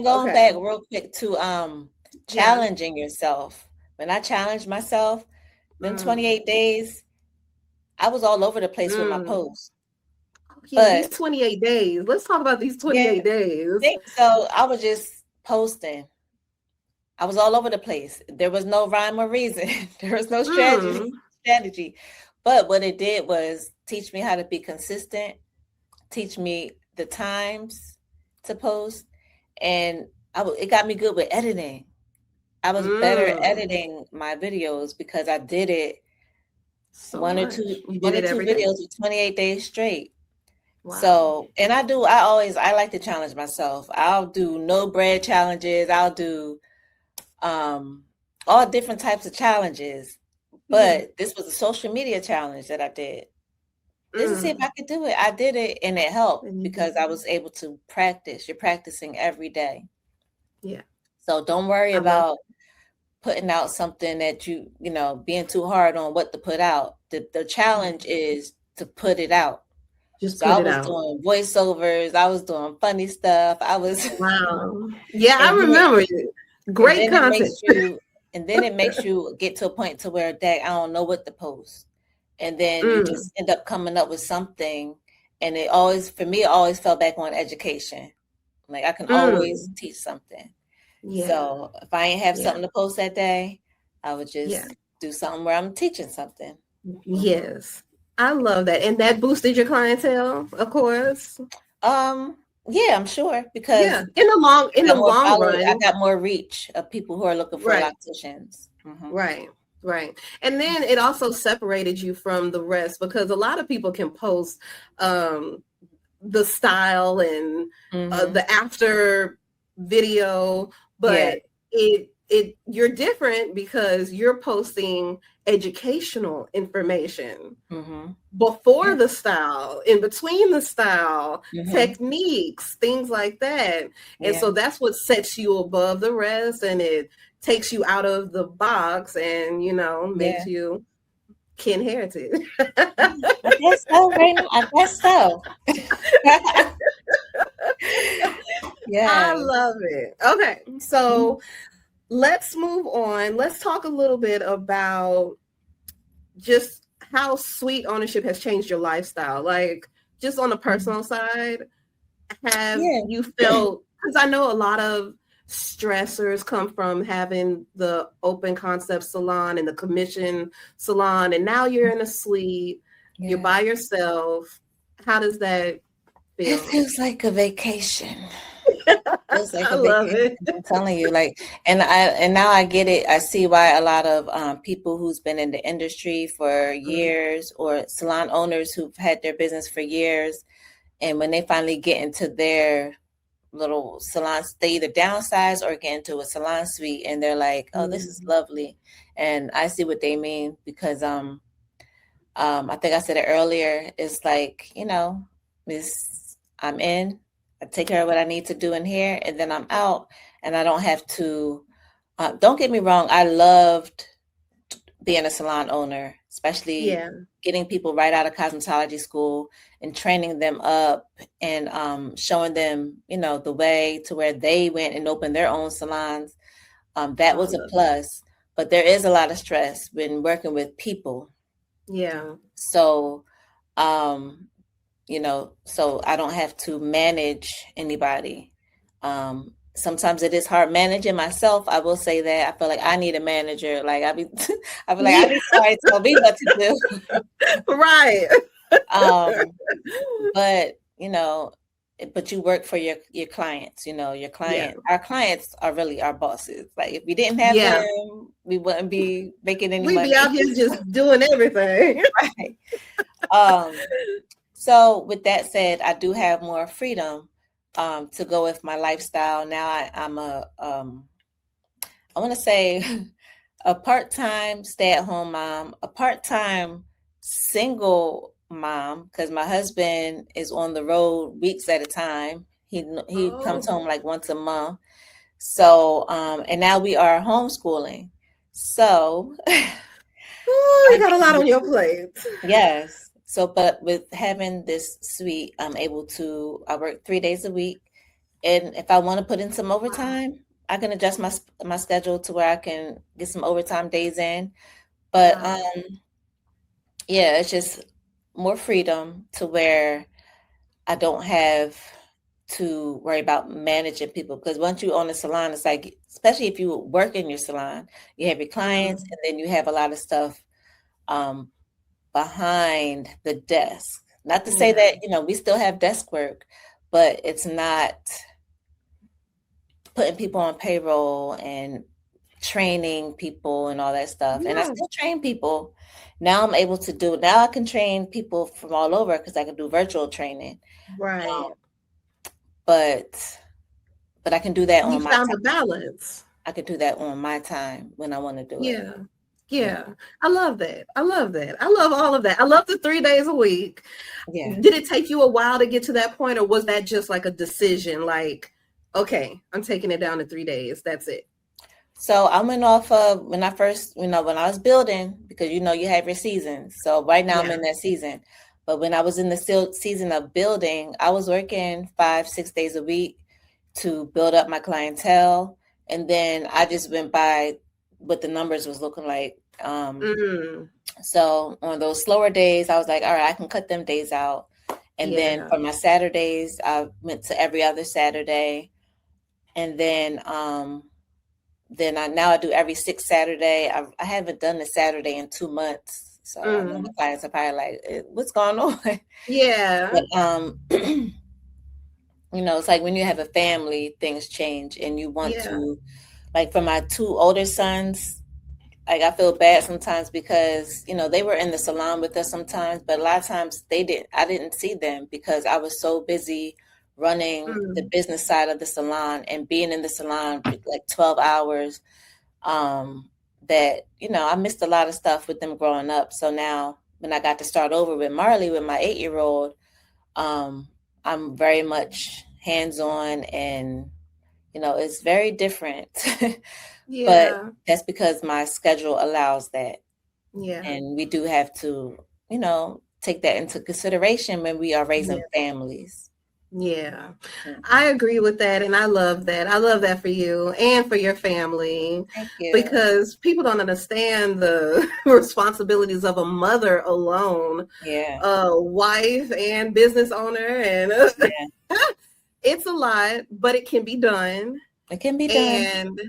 going Okay. back real quick to Yeah. challenging yourself. When I challenged myself, then Mm, 28 days, I was all over the place with my mm. posts. Yeah, these But 28 days. Let's talk about these yeah, 28 days. so I was just posting. I was all over the place. There was no rhyme or reason. There was no Mm, strategy. But what it did was teach me how to be consistent, teach me the times to post, and it got me good with editing. I was better mm. editing my videos because I did it So much. You did one or it two every day? videos for 28 days straight. Wow. So, and I like to challenge myself. I'll do no bread challenges. I'll do um all different types of challenges. Yeah. But this was a social media challenge that I did. Just to see if Mm. I could do it. I did it and it helped And you did. because I was able to practice. You're practicing every day. Yeah. So don't worry I love about putting out something that being too hard on what to put out. The it. challenge is to put it out. Just So I put it was out. doing voiceovers, I was doing funny stuff. I was Wow. Yeah, I and then remember it. and Great then it content. makes you and then it makes you get to a point to where dang, I don't know what to post. And then you Mm. just end up coming up with something. And it always fell back on education. Like I can always Mm. teach something. Yeah. So if I ain't have Yeah. something to post that day, I would Yeah. just do something where I'm teaching something. Mhm. Yes. I love that. And that boosted your clientele, of course. Um, yeah, I'm sure because Yeah. In the long I run. got more reach of people who are looking for Right. locticians. Hmm. Right. Right. And then it also separated you from the rest because a lot of people can post um the style and Hmm. the after video, Yeah. but it you're different because you're posting educational information Hmm. before Yeah. the style, in between the style, Hmm. techniques, things like that. And Yeah. so that's what sets you above the rest, and it takes you out of the box and makes Yeah. you Kin Heritage. I guess so, right now. I guess so. I Yeah. love it. Okay, so let's move on. Let's talk a little bit about just how sweet ownership has changed your lifestyle. Like, just on the Mhm. personal side, have Yeah. you felt, because I know a lot of stressors come from having the open concept salon and the commission salon, and now you're in a suite, you're Yeah. by yourself. How does that It feel? feels like a vacation. Feels like I a love vacation. it. I'm telling you, like, and now I get it. I see why a lot of people who's been in the industry for years, or salon owners who've had their business for years, and when they finally get into their little salons, they either downsize or get into a salon suite, and they're like, "Oh, this is Mhm. lovely," and I see what they mean because I think I said it earlier. It's like, this I'm in, I take care of what I need to do in here, and then I'm out, and I don't have to. Don't get me wrong, I loved being a salon owner, especially Yeah. getting people right out of cosmetology school and training them up and showing them, the way to where they went and opened their own salons. That Oh, I was a love it. plus, but there is a lot of stress when working with people. Yeah. So, um, so I don't have to manage anybody. Sometimes it is hard managing myself. I will say that I feel like I need a manager. Like I feel like I Yeah. need somebody to tell me what to do. Right. Um, but but you work for your clients. Yeah. Our clients are really our bosses. Like if we didn't have Yeah. them, we wouldn't be making any We be money. out here just doing everything. Right. Um, So with that said, I do have more freedom to go with my lifestyle. Now I'm I want to say a part-time stay-at-home mom, a part-time single mom, because my husband is on the road weeks at a time. He comes Oh, home like once a month. So and now we are homeschooling. So oh, you I'm got a lot able on your to. plate. Yes. So, but with having this suite, I work 3 days a week, And if I want to put in some overtime, I can adjust my schedule to where I can get some overtime days in. But Wow. yeah, it's just more freedom to where I don't have to worry about managing people, because once you own a salon, it's like, especially if you work in your salon, you have your clients, and then you have a lot of stuff um, behind the desk. Not to say Yeah. that, we still have desk work, but it's not putting people on payroll and training people and all that stuff. And I Yeah. still train people. Now now I can train people from all over because I can do virtual training. Right. Um, but I can do that You on my found the time. balance. I could do that on my time when I want to do it. Yeah. Yeah. Yeah. I love that. I love that. I love all of that. I love the 3 days a week. Yeah. Did it take you a while to get to that point, or was that just like a decision? Like, okay, I'm taking it down to 3 days. That's it. So I went off of when I first, when I was building, because you have your seasons. So right now I'm Yeah. in that season. But when I was in the season of building, I was working 5-6 days a week to build up my clientele. And then I just went by what the numbers was looking like. Mm, So on those slower days, I was like, all right, I can cut them days out. And then yeah. for my Saturdays, I went to every other Saturday. And then now I do every sixth Saturday. I haven't done a Saturday in 2 months. So I know my clients are probably like, what's going on? Yeah. But it's like when you have a family, things change, and you want Yeah. to, like, for my two older sons, like, I feel bad sometimes because they were in the salon with us sometimes, but a lot of times I didn't see them because I was so busy running the Mm, business side of the salon and being in the salon for like 12 hours, that I missed a lot of stuff with them growing up. So now when I got to start over with Marley, with my 8-year-old, um I'm very much hands-on, and it's very different. But yeah. that's because my schedule allows that. Yeah. And we do have to, take that into consideration when we are raising Yeah. families. Yeah. Yeah. I agree with that. And I love that. I love that for you and for your family, Thank you. because people don't understand the responsibilities of a mother alone, Yeah. a wife and business owner. And Yeah. it's a lot, but it can be done. It can be done. And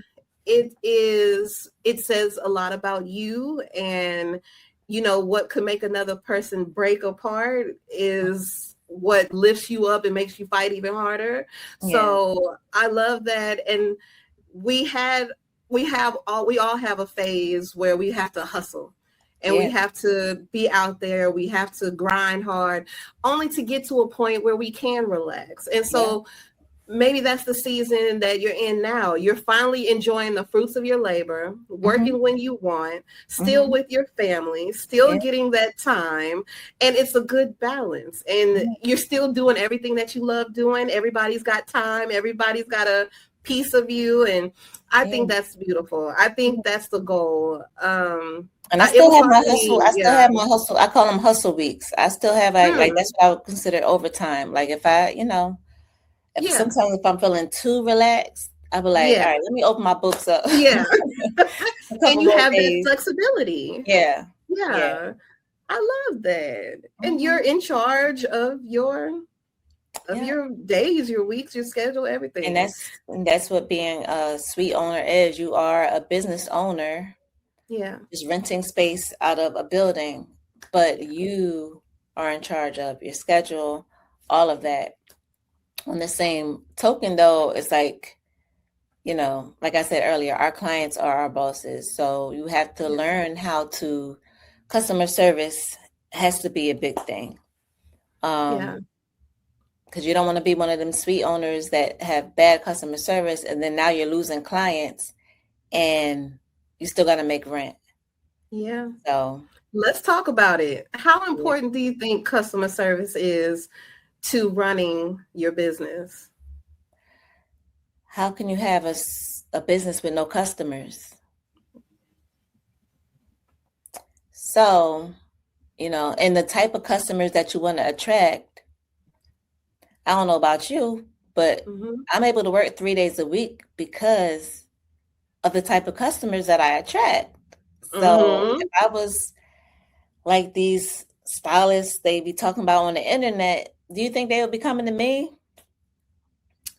it says a lot about you. And what could make another person break apart is what lifts you up and makes you fight even harder. Yeah. So I love that. And we had we all have a phase where we have to hustle, and we Yeah. have to be out there, we have to grind hard, only to get to a point where we can relax. And Yeah. so maybe that's the season that you're in now. You're finally enjoying the fruits of your labor, Mm-hmm. working when you want, still Mm-hmm. with your family, still Yeah. getting that time. And it's a good balance. And Yeah. you're still doing everything that you love doing. Everybody's got time, everybody's got a piece of you. And I Yeah. think that's beautiful. I think that's the goal. And I It still was have my hard for hustle. me. I still Yeah. have my hustle. I call them hustle weeks. I still have like Hmm. that's what I would consider overtime. Like if I, if Yeah. sometimes if I'm feeling too relaxed, I'll be like, all Yeah. right, let me open my books up Yeah. a And couple you more have that days. flexibility. Yeah. Yeah. Yeah. I love that. And Hmm. you're in charge of Yeah. your days, your weeks, your schedule, And everything. that's what being a suite owner is. You are a business owner, Yeah. just renting space out of a building, but you are in charge of your schedule, all of that. On the same token, though, it's like, like I said earlier, our clients are our bosses. So you have to Yeah. learn how to, customer service has to be a big thing. Yeah. Because you don't want to be one of them suite owners that have bad customer service, and then now you're losing clients and you still got to make rent. Yeah. So, Let's talk about it. How yeah. important do you think customer service is to running your business? How can you have a business with no customers? So, and the type of customers that you want to attract, I don't know about you, but I'm able to work 3 days a week because of the type of customers that I attract. So if I was like these stylists they be talking about on the internet, do you think they would be coming to me?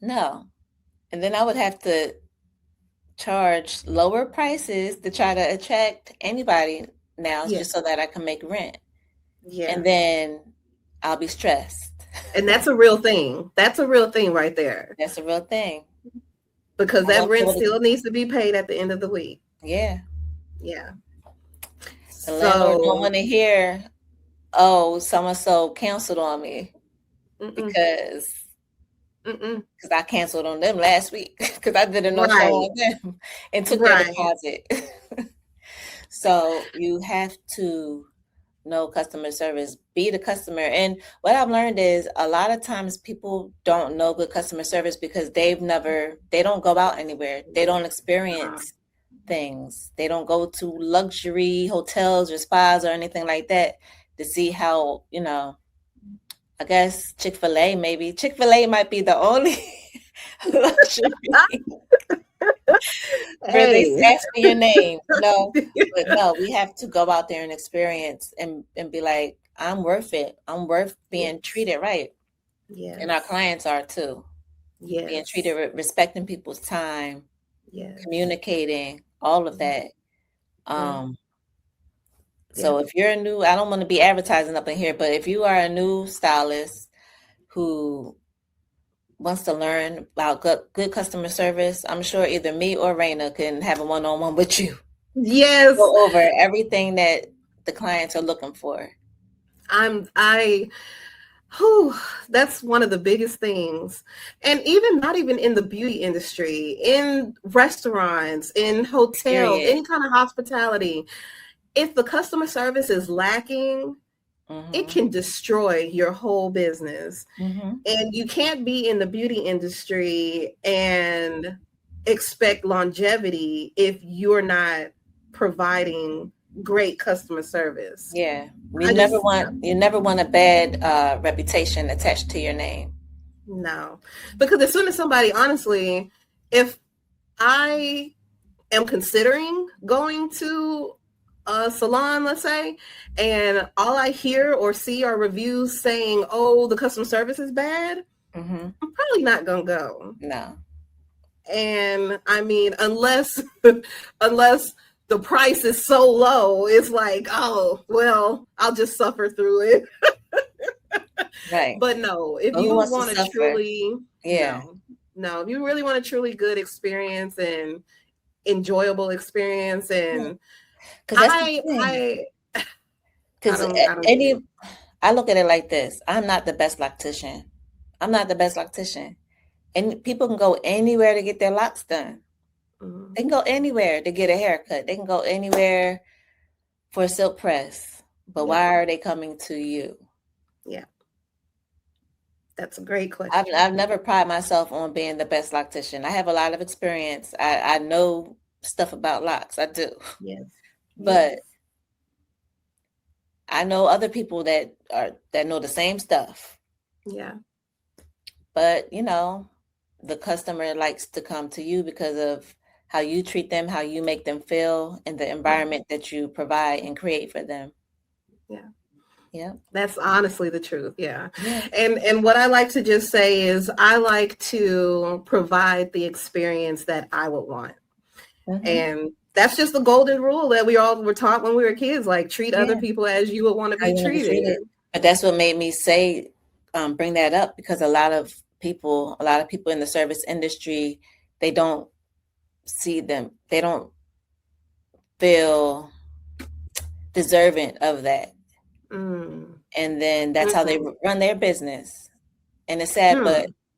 No. And then I would have to charge lower prices to try to attract anybody now just so that I can make rent. Yeah. And then I'll be stressed. And that's a real thing. That's a real thing right there. That's a real thing. Because that rent still needs to be paid at the end of the week. Yeah. Yeah. The landlord don't want to hear, oh, so-and-so canceled on me because I canceled on them last week because I did a no-show on them and took their deposit. So you have to know customer service, be the customer. And what I've learned is a lot of times people don't know good customer service because they don't go out anywhere. They don't experience things. They don't go to luxury hotels or spas or anything like that to see how, I guess Chick-fil-A maybe. Chick-fil-A might be the only luxury where they ask for your name. No, but no, we have to go out there and experience and be like, I'm worth it. I'm worth being treated right. Yeah. And our clients are too. Yeah. Being treated, respecting people's time, communicating, all of that. So if you're I don't want to be advertising up in here, but if you are a new stylist who wants to learn about good customer service, I'm sure either me or Raina can have a one-on-one with you. Yes. Go over everything that the clients are looking for. That's one of the biggest things. And not even in the beauty industry, in restaurants, in hotels, any kind of hospitality. If the customer service is lacking, it can destroy your whole business. And you can't be in the beauty industry and expect longevity if you're not providing great customer service. Yeah. You never want a bad reputation attached to your name. No. Because as soon as somebody, honestly, if I am considering going to a salon, let's say, and all I hear or see are reviews saying, oh, the customer service is bad, I'm probably not gonna go. No. And I mean, unless the price is so low, it's like, oh, well, I'll just suffer through it. Right. But no, if you want to truly, no, if you really want a truly good experience and enjoyable experience, and I look at it like this. I'm not the best loctician. And people can go anywhere to get their locks done. They can go anywhere to get a haircut. They can go anywhere for a silk press. But why are they coming to you? Yeah. That's a great question. I've never prided myself on being the best loctician. I have a lot of experience. I know stuff about locks. I do. Yes. But I know other people that know the same stuff. Yeah. But, the customer likes to come to you because of how you treat them, how you make them feel, and the environment that you provide and create for them. Yeah. Yeah. That's honestly the truth. Yeah. And what I like to just say is I like to provide the experience that I would want. And that's just the golden rule that we all were taught when we were kids, like treat other people as you would want to be treated. But that's what made me say, bring that up, because a lot of people in the service industry, they don't see them. They don't feel deserving of that. And then that's how they run their business. And it's sad,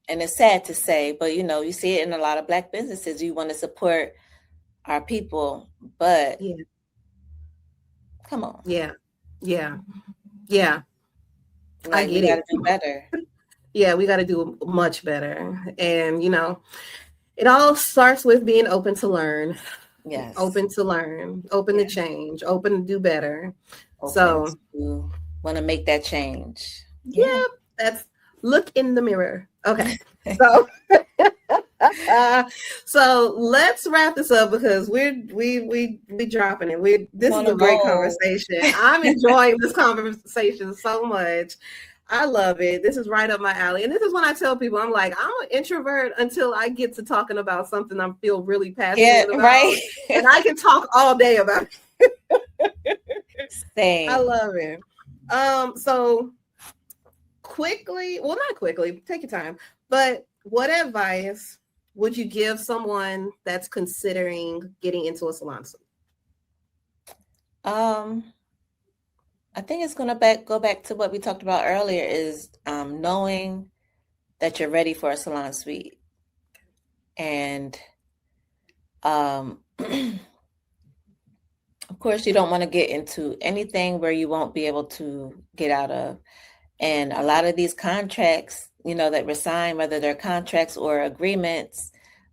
and it's sad to say, but you see it in a lot of Black businesses. You want to support our people, but come on. Yeah. Like, we got to do better. Yeah, we got to do much better. And, it all starts with being open to learn. Yes. Open to learn, open to change, open to do better. Want to make that change. Yeah, that's look in the mirror. Okay. So, so let's wrap this up because we dropping it. This On is a the great roll. conversation. I'm enjoying this conversation so much. I love it. This is right up my alley. And this is when I tell people, I'm like, I'm an introvert until I get to talking about something I feel really Yeah, passionate about. right. And I can talk all day about it. I Same. love it. So quickly, well, not quickly, take your time, but what advice would you give someone that's considering getting into a salon suite? I think it's gonna go back to what we talked about earlier is knowing that you're ready for a salon suite. And of course you don't want to get into anything where you won't be able to get out of. And a lot of these contracts, that were signed, whether they're contracts or agreements,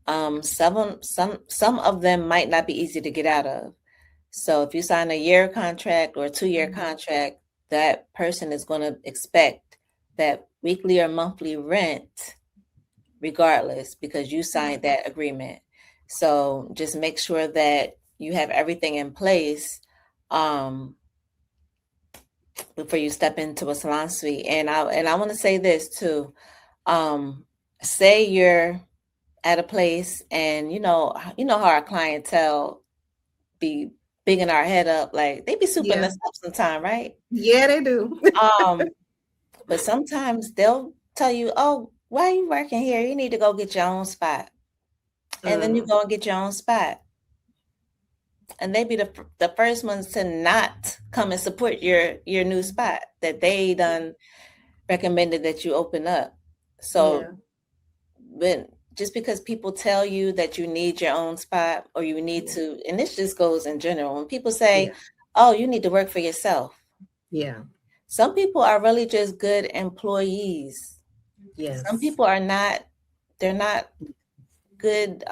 some of them might not be easy to get out of. So if you sign a year contract or a 2-year contract, that person is going to expect that weekly or monthly rent regardless because you signed that agreement. So just make sure that you have everything in place before you step into a salon suite. And I want to say this too. Say you're at a place and you know how our clientele be bigging our head up, like they be souping us up sometime, right? Yeah, they do. But sometimes they'll tell you, oh, why are you working here? You need to go get your own spot. And then you go and get your own spot. And they be the first ones to not come and support your new spot that they done recommended that you open up. So when just because people tell you that you need your own spot or you need to, and this just goes in general, when people say, oh, you need to work for yourself. Yeah. Some people are really just good employees. Yes. Some people are not, they're not good,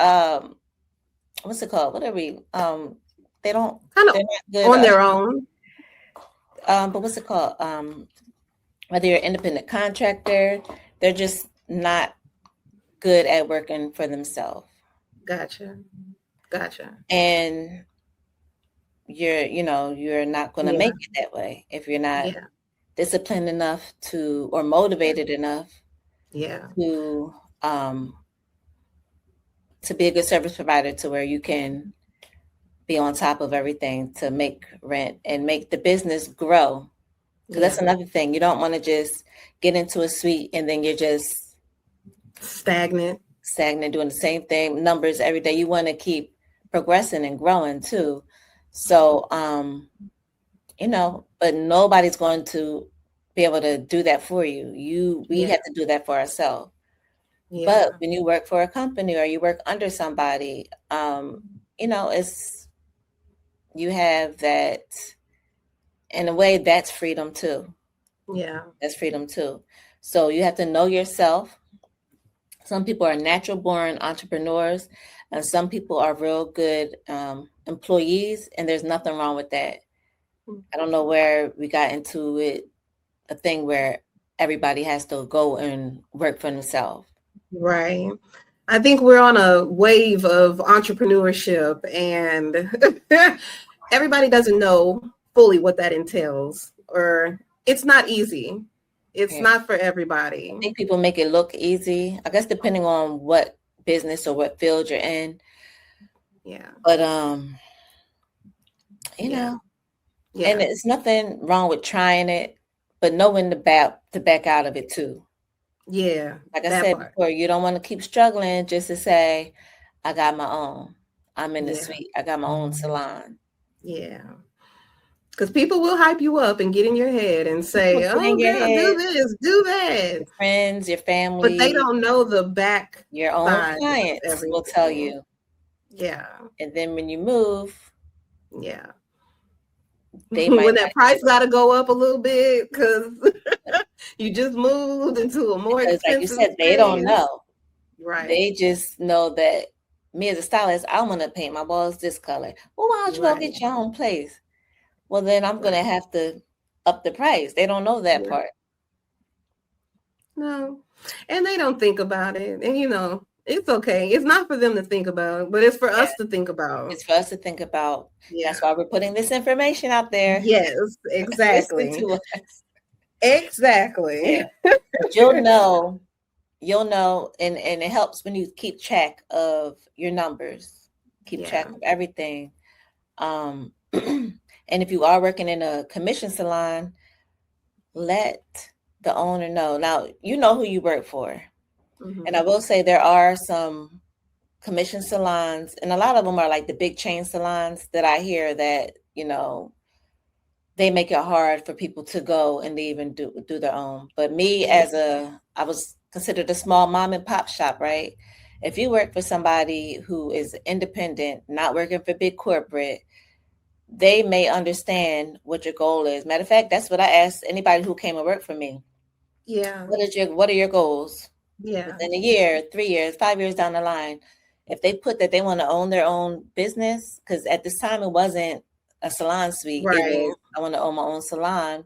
what's it called? What are we? They don't, kind of they're not good on their own. But what's it called? Whether you're an independent contractor, they're just not good at working for themselves. Gotcha. And you're not going to make it that way if you're not disciplined enough to, or motivated enough to be a good service provider to where you can be on top of everything to make rent and make the business grow. Because that's another thing. You don't want to just get into a suite and then you're just stagnant, doing the same thing, numbers every day. You want to keep progressing and growing too. So, but nobody's going to be able to do that for you. We have to do that for ourselves. Yeah. But when you work for a company or you work under somebody, you have that, in a way, that's freedom too. Yeah. That's freedom too. So you have to know yourself. Some people are natural born entrepreneurs and some people are real good employees, and there's nothing wrong with that. I don't know where we got into it, a thing where everybody has to go and work for themselves. Right. I think we're on a wave of entrepreneurship and everybody doesn't know fully what that entails, or it's not easy. It's not for everybody. I think people make it look easy, I guess, depending on what business or what field you're in. Yeah. But, and it's nothing wrong with trying it, but knowing to back out of it too. Yeah. Like I said before, you don't want to keep struggling just to say, I got my own. I'm in the suite. I got my own salon. Yeah. Because people will hype you up and get in your head and say, oh, girl, do this, do that. Your friends, your family. But they don't know the back. Your own clients will tell you. Yeah. And then when you move. Yeah. When that price got to go up a little bit because you just moved into a more expensive like you said, they don't know. Right. They just know that me as a stylist, I want to paint my walls this color. Well, why don't you go get your own place? Well, then I'm going to have to up the price. They don't know that part. No. And they don't think about it. And it's okay. It's not for them to think about, but it's for Yeah, us to think about. it's for us to think about. Yeah. That's why we're putting this information out there. Yes, Listen exactly. to us. Exactly. Yeah. But you'll know, and it helps when you keep track of your numbers, keep track Yeah. of everything. And if you are working in a commission salon, let the owner know. Now, you know who you work for. And I Mm-hmm. will say there are some commission salons, and a lot of them are like the big chain salons that I hear that, they make it hard for people to go and they even do their own. But me, Yeah. I was considered a small mom and pop shop, right? If you work for somebody who is independent, not working for big corporate, they may understand what your goal is. Matter of fact, that's what I asked anybody who came and worked for me. Yeah. What are your goals Yeah. within a year, 3 years, 5 years down the line? If they put that they want to own their own business, because at this time it wasn't a salon suite, it Right. was I want to own my own salon.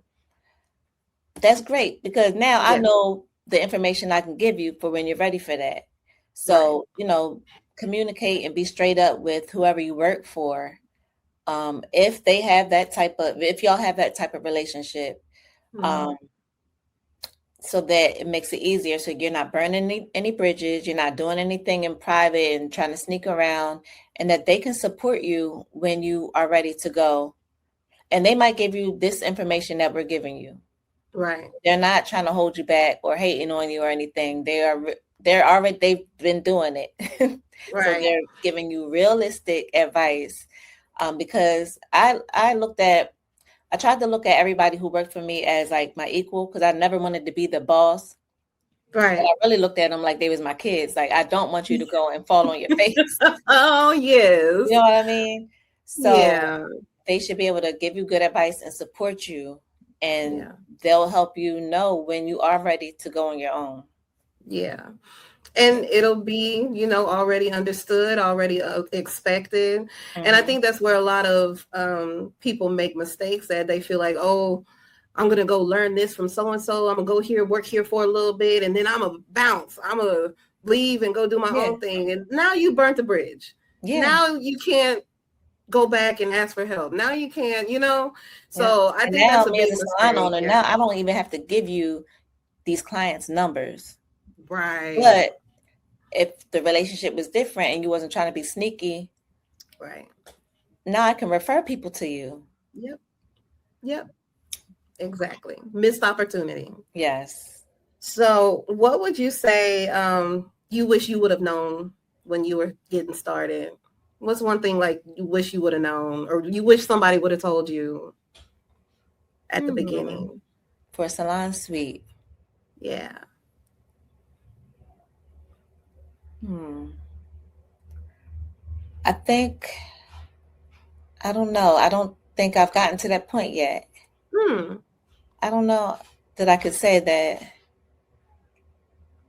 That's great because now I Yeah. know the information I can give you for when you're ready for that. Right. So, communicate and be straight up with whoever you work for. If y'all have that type of relationship, Mm-hmm. um, so that it makes it easier. So you're not burning any bridges, you're not doing anything in private and trying to sneak around, and that they can support you when you are ready to go. And they might give you this information that we're giving you. Right. They're not trying to hold you back or hating on you or anything. They've been doing it. So Right. they're giving you realistic advice. Because I tried to look at everybody who worked for me as like my equal because I never wanted to be the boss. But Right. I really looked at them like they was my kids. Like, I don't want you to go and fall on your face. Oh, yes. You know what I mean? So Yeah. they should be able to give you good advice and support you, and Yeah. they'll help you know when you are ready to go on your own. Yeah. And it'll be, already understood, already expected. And I Mm-hmm. think that's where a lot of people make mistakes that they feel like, oh, I'm going to go learn this from so-and-so. I'm going to go here, work here for a little bit, and then I'm going to bounce. I'm going to leave and go do my Yeah. own thing. And now you burnt the bridge. Yeah. Now you can't go back and ask for help. Now you can't, Yeah. So I And think now that's a me as big a salon mistake. owner, Yeah. now I don't even have to give you these clients' numbers. Right. But if the relationship was different and you wasn't trying to be sneaky, Right. now I can refer people to you. Yep. Yep. Exactly. Missed opportunity. Yes. So what would you say you wish you would have known when you were getting started? What's one thing like you wish you would have known or you wish somebody would have told you at the Hmm. beginning? For a salon suite. Yeah. Hmm. I think, I don't know. I don't think I've gotten to that point yet. Hmm. I don't know that I could say that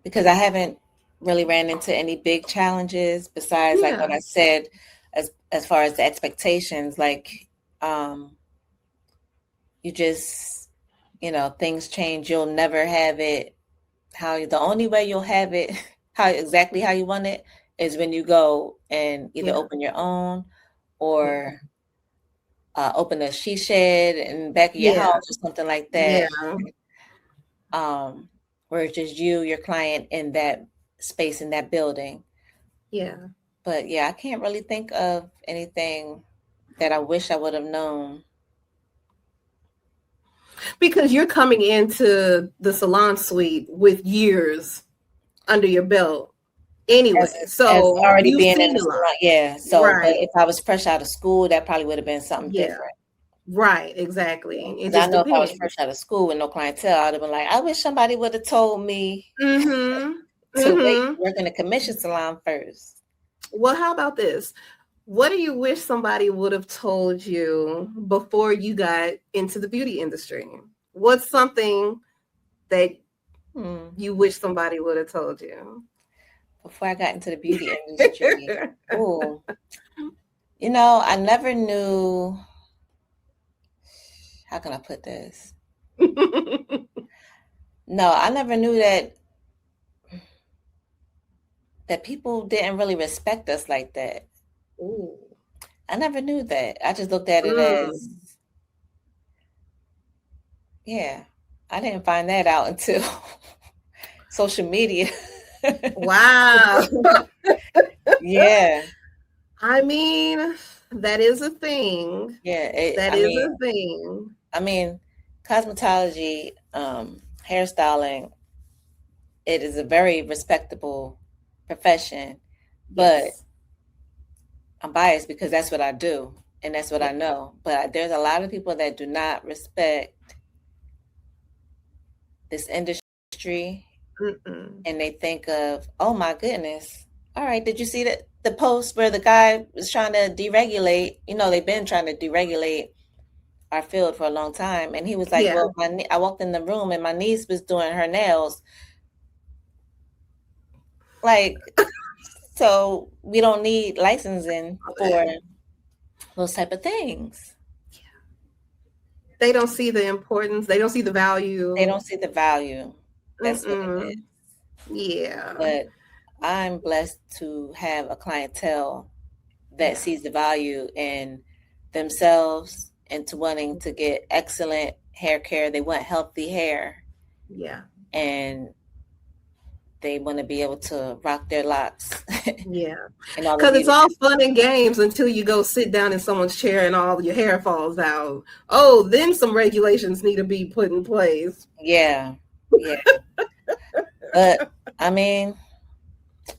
because I haven't really ran into any big challenges besides like what Yeah. I said as far as the expectations. Like, um, you just, things change. You'll never have it the only way you'll have it how you want it is when you go and either Yeah. open your own Yeah. or open a she shed in the back of your Yeah. house or something like Yeah. that. Where it's just you, your client in that space in that building. Yeah. But yeah, I can't really think of anything that I wish I would have known. Because you're coming into the salon suite with years under your belt As anyway. as So already you've being in seen the a lot. salon, yeah. So, but Right. if I was fresh out of school, that probably would have been something Yeah. different. Right. Exactly. It Because I just know if I was depends. fresh out of school with no clientele, I'd have been like, I wish somebody would have told me Mm-hmm. to wait, Mm-hmm. work in a commission salon first. Well, how about this? What do you wish somebody would have told you before you got into the beauty industry? What's something that Hmm. you wish somebody would have told you? Before I got into the beauty industry, oh, I never knew. How can I put this? No, I never knew that that people didn't really respect us like that. Ooh. I never knew that. I just looked at it as, yeah, I didn't find that out until social media. Wow. Yeah. I mean, that is a thing. Yeah. That is a thing. I mean, cosmetology, hairstyling, it is a very respectable profession, but Yes. I'm biased because that's what I do and that's what I Yes. know. But there's a lot of people that do not respect this industry. Mm-mm. And they think of, oh my goodness, all right, did you see the post where the guy was trying to deregulate? You know, they've been trying to deregulate our field for a long time. And he was like, Yeah. well, I walked in the room and my niece was doing her nails. Like, so we don't need licensing for those type of things. They don't see the importance. They don't see the value. They don't see the value. That's what it is. Yeah. But I'm blessed to have a clientele that sees the value in themselves and to wanting to get excellent hair care. They want healthy hair. Yeah. And they want to be able to rock their locks. Yeah. Because it's all fun and games until you go sit down in someone's chair and all your hair falls out. Oh, then some regulations need to be put in place. Yeah. Yeah. But I mean,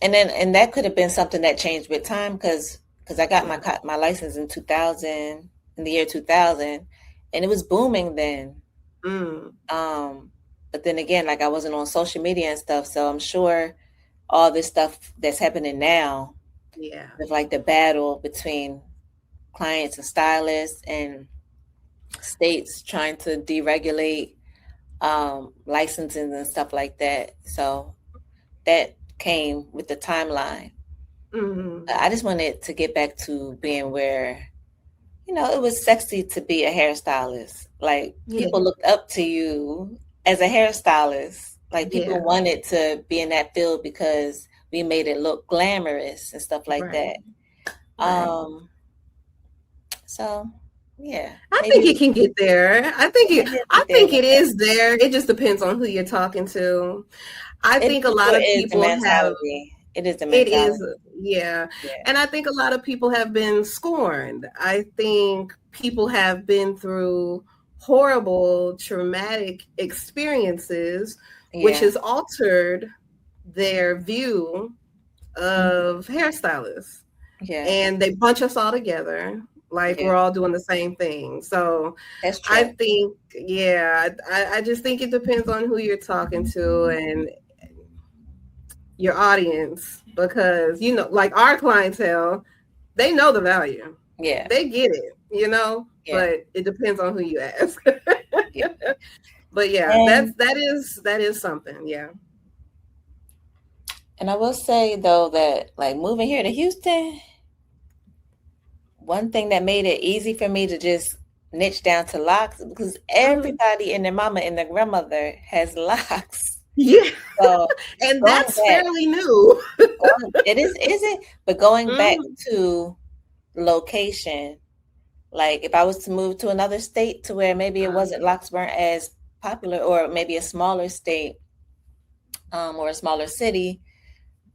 and that could have been something that changed with time because I got my license in the year 2000, and it was booming then. But then again, like I wasn't on social media and stuff, so I'm sure all this stuff that's happening now, with like the battle between clients and stylists and states trying to deregulate licensing and stuff like that. So that came with the timeline. I just wanted to get back to being where, you know, it was sexy to be a hairstylist. Like people looked up to you as a hairstylist. Like people wanted to be in that field because we made it look glamorous and stuff like that. So yeah, I think it can get there. I think it is there. It just depends on who you're talking to. I think a lot of people have. It is the mentality. It is, yeah. And I think a lot of people have been scorned. I think people have been through horrible, traumatic experiences, which has altered their view of hairstylists. Yeah. And they bunch us all together. Like we're all doing the same thing. So I think, I just think it depends on who you're talking to and your audience, because, you know, like our clientele, they know the value. Yeah. They get it, you know, but it depends on who you ask. But that is something. Yeah. And I will say though that like moving here to Houston, one thing that made it easy for me to just niche down to locks because everybody and their mama and their grandmother has locks. Yeah. So, and that's fairly new. It is it? But going back to location, like if I was to move to another state to where maybe it wasn't, locks weren't as popular, or maybe a smaller state or a smaller city,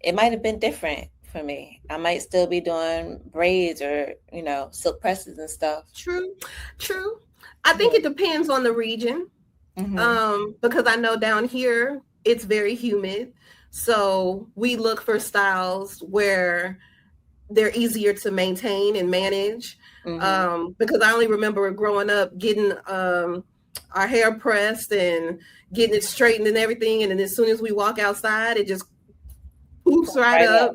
it might have been different for me. I might still be doing braids or, you know, silk presses and stuff. True. I think it depends on the region. Because I know down here it's very humid, so we look for styles where they're easier to maintain and manage. Because I only remember growing up getting our hair pressed and getting it straightened and everything, and then as soon as we walk outside, it just poops right up.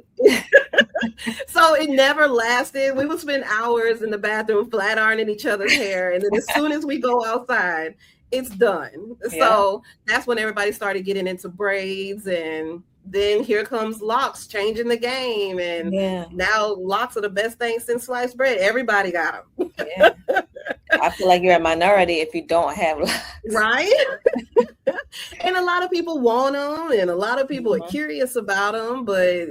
So it never lasted. We would spend hours in the bathroom flat ironing each other's hair, and then as soon as we go outside, it's done. So that's when everybody started getting into braids, and then here comes locks changing the game, and now locks are the best thing since sliced bread. Everybody got them. I feel like you're a minority if you don't have locks. Right? And a lot of people want them, and a lot of people are curious about them, but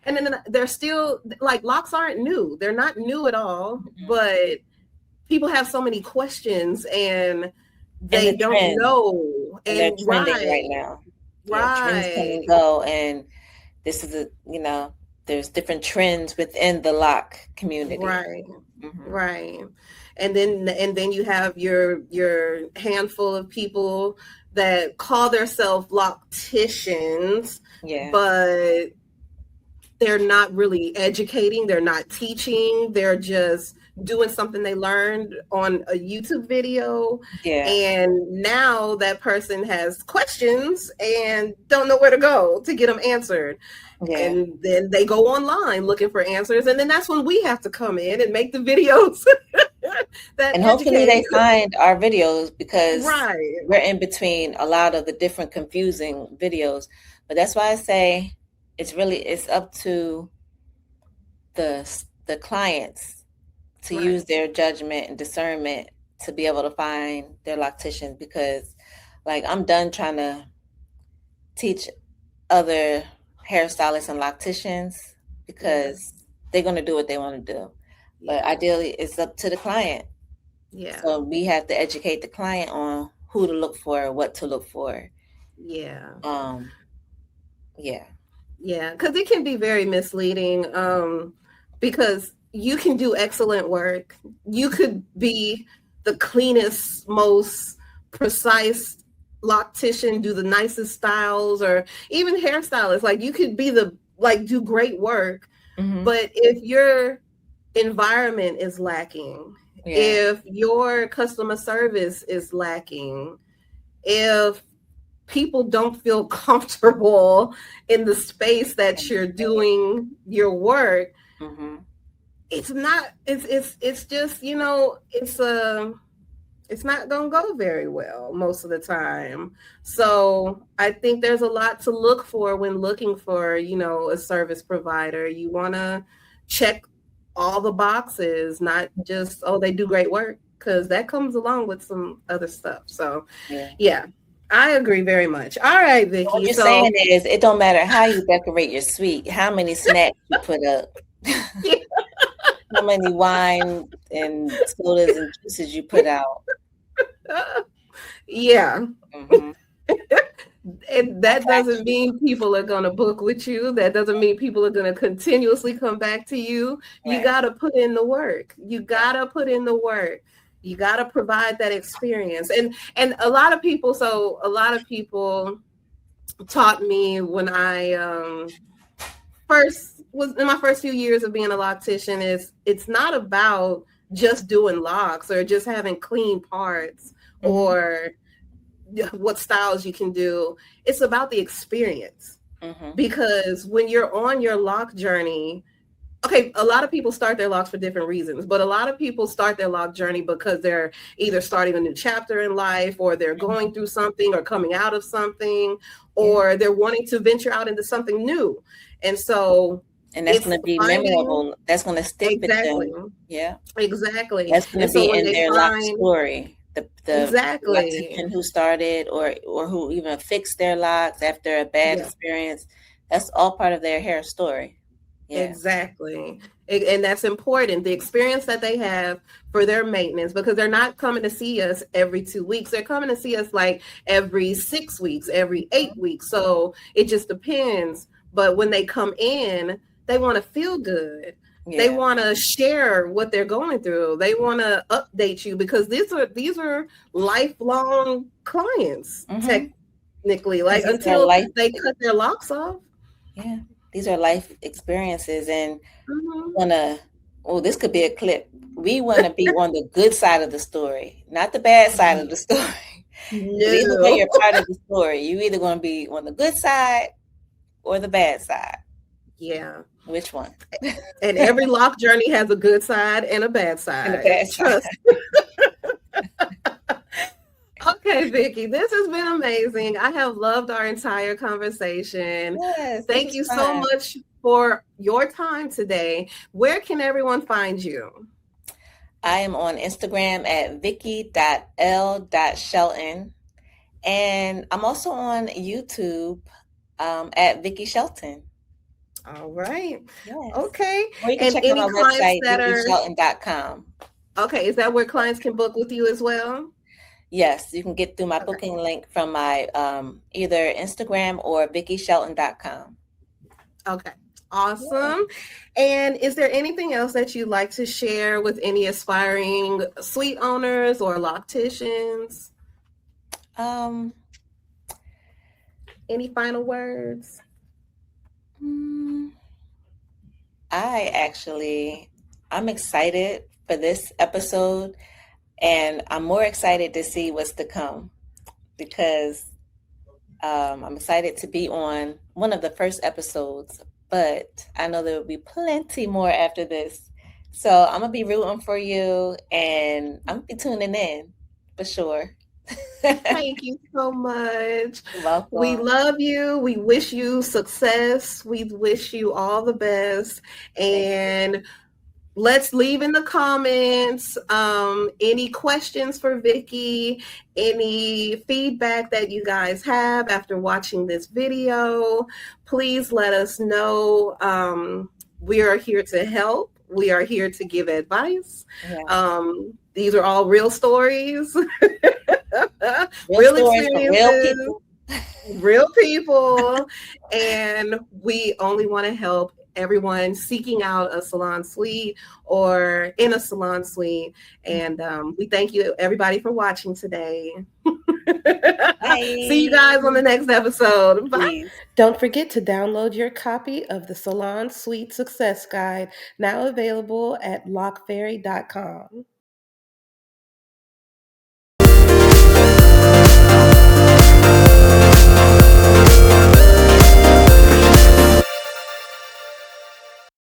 and then they're still, like, locks aren't new. They're not new at all, but people have so many questions, and they don't know. And they're trending right now. Trends come and go, and this is there's different trends within the lock community. Right. Right. And then you have your handful of people that call themselves locticians, but they're not really educating, they're not teaching, they're just doing something they learned on a YouTube video. And now that person has questions and don't know where to go to get them answered. And then they go online looking for answers, and then that's when we have to come in and make the videos. And hopefully they find our videos, because we're in between a lot of the different confusing videos. But that's why I say it's up to the clients to use their judgment and discernment to be able to find their loctician, because like I'm done trying to teach other hairstylists and locticians, because they're going to do what they want to do. But ideally it's up to the client. So we have to educate the client on who to look for, what to look for. Because it can be very misleading, because you can do excellent work. You could be the cleanest, most precise loctician, do the nicest styles, or even hairstylist. Like, you could be do great work. But if your environment is lacking, if your customer service is lacking, if people don't feel comfortable in the space that you're doing your work, it's just, it's not going to go very well most of the time. So I think there's a lot to look for when looking for, a service provider. You want to check all the boxes, not just, they do great work, because that comes along with some other stuff. So I agree very much. All right, Vicky. What you're saying is, it don't matter how you decorate your suite, how many snacks you put up, how many wine and sodas and juices you put out. And that doesn't mean people are going to book with you. That doesn't mean people are going to continuously come back to you. You got to put in the work. You got to provide that experience. And a lot of people taught me when I first was in my first few years of being a loctician, is it's not about just doing locks or just having clean parts or what styles you can do. It's about the experience. Because when you're on your lock journey, a lot of people start their locks for different reasons, but a lot of people start their lock journey because they're either starting a new chapter in life, or they're going through something, or coming out of something, or they're wanting to venture out into something new. And that's going to be memorable. That's going to stick with them. Exactly. That's going to be in their lock story. The loctician who started or who even fixed their locks after a bad experience. That's all part of their hair story. Exactly. And that's important. The experience that they have for their maintenance, because they're not coming to see us every 2 weeks. They're coming to see us like every 6 weeks, every 8 weeks. So it just depends. But when they come in, they want to feel good. They want to share what they're going through. They want to update you, because these are lifelong clients, technically, like until they cut their locks off. These are life experiences, and this could be a clip. We want to be on the good side of the story, not the bad side of the story. Either way, you're part of the story. You either going to be on the good side or the bad side. Which one? And every lock journey has a good side and a bad side. Okay, Vicky, this has been amazing. I have loved our entire conversation. Thank you so much for your time today. Where can everyone find you? I am on Instagram at vicky.l.shelton. And I'm also on YouTube at Vicky Shelton. All right. Yes. Okay. Or you can And check out any my clients website, that are vickyshelton.com. okay, is that where clients can book with you as well? Yes, you can get through my Okay. booking link from my either Instagram or vickyshelton.com. Okay. Awesome. And is there anything else that you'd like to share with any aspiring suite owners or locticians? Um, Any final words? mm, I'm excited for this episode, and I'm more excited to see what's to come because I'm excited to be on one of the first episodes, but I know there will be plenty more after this. So I'm gonna be rooting for you, and I'm gonna be tuning in for sure. Thank you so much. You're We welcome. love you. We wish you success. We wish you all the best. Thank you. And let's leave in the comments any questions for Vicky, any feedback that you guys have after watching this video. Please let us know. We are here to help. We are here to give advice. Yeah. These are all real stories, Real real stories for real experiences, people. real people, and we only want to help everyone seeking out a salon suite or in a salon suite. And we thank you, everybody, for watching today. See you Bye. guys on the next episode. Bye. Peace. Don't forget to download your copy of the Salon Suite Success Guide, now available at lockfairy.com.